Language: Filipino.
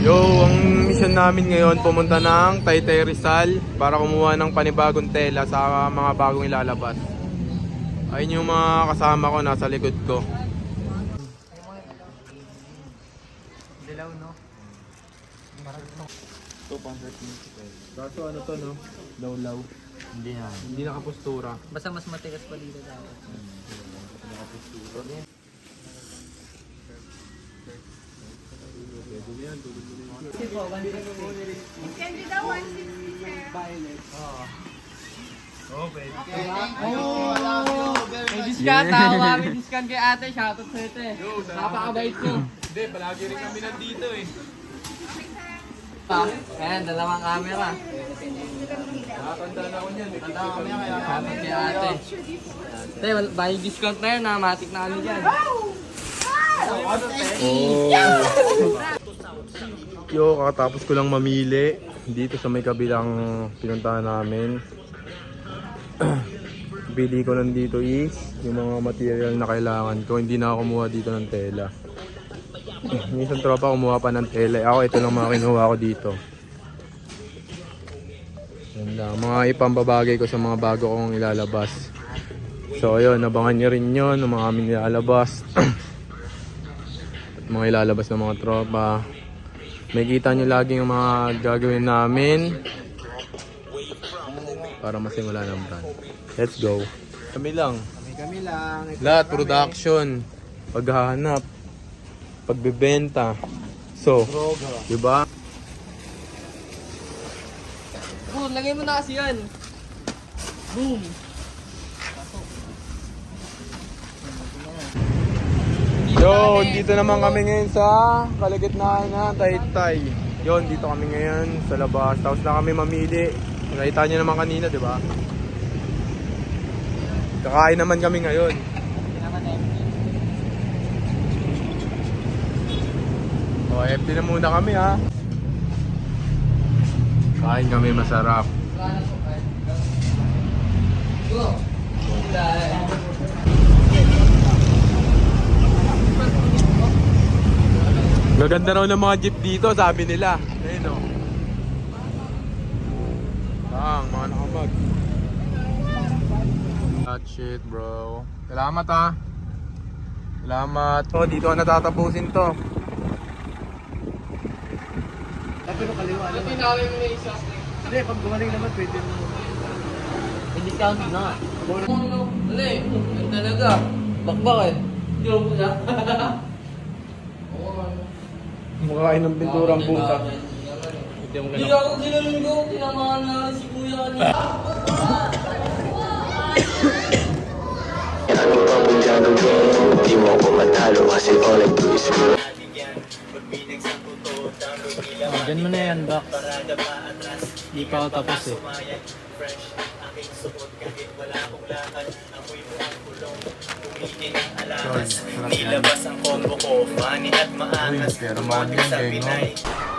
Yo, ang mission namin ngayon pumunta ng Taytay Rizal para kumuha ng panibagong tela sa mga bagong ilalabas. Ayun yung mga kasama ko nasa likod ko. Dilaw, no? Kaso ano to, no? Law-law. Hindi na. Hindi nakapostura. Basta mas matigas pa dito dapat. Candy daw, 160 sir. May discount, tawa. May discount kay ate. Shoutout sa ito eh. Napakabait ko. Hindi, palagi rin kami nandito eh. Ayan, dalawang camera. Nakakandaan ako niyan. Shoutout kay ate. Ate, may discount na yan. Matik na kami dyan. Yo, kakatapos ko lang mamili dito sa may kabilang pinuntahan namin. Bili ko lang dito is yung mga material na kailangan ko. Hindi na ako kumuha dito ng tela. Minsan tropa kumuha pa ng tela. Ako ito lang mga kinuha ko dito. Yan lang. Mga ipambabagay ko sa mga bago kong ilalabas. So ayun, abangan nyo rin yun ng mga aming ilalabas. At mga ilalabas ng mga tropa. May kita nyo lagi yung mga gagawin namin para masimula ng brand. Let's go. Kami lang. Kami lang. Lahat, production, paghahanap, pagbebenta. So, diba? Boom, lagay mo na kasi yan. Boom. Yo, dito naman kami ngayon sa kalagitnaan na Taytay. Yon, dito kami ngayon sa labas. Tapos na kami mamili. Nakita niyo naman kanina, di ba? Kakain naman kami ngayon. O, empty na muna kami ha. Kain kami masarap. Go. Gaganda raw ng mga jeep dito, sabi nila. Ayun o. Mga nakamag. That's it, bro. Salamat ha. Salamat. So, dito na natatapusin to. Pero kaliwa naman. Tinawin mo na isa. Hindi, pag gumaling naman, pwede mo. May discount na nga. Dali, yun talaga. Bakbak eh. Joke na. Makakain ng pinturang buta. Hindi ako sinalunggo. Tinamaan na si kuya kanina. Ano pa mong gagawin? Di mo ako matalo kasi all I do is win. Diyan mo na yan, Doc. Di pa ako tapos eh. Ilabas ang combo ko, funny at maangas. Pero man yan, Sabi ganyan. na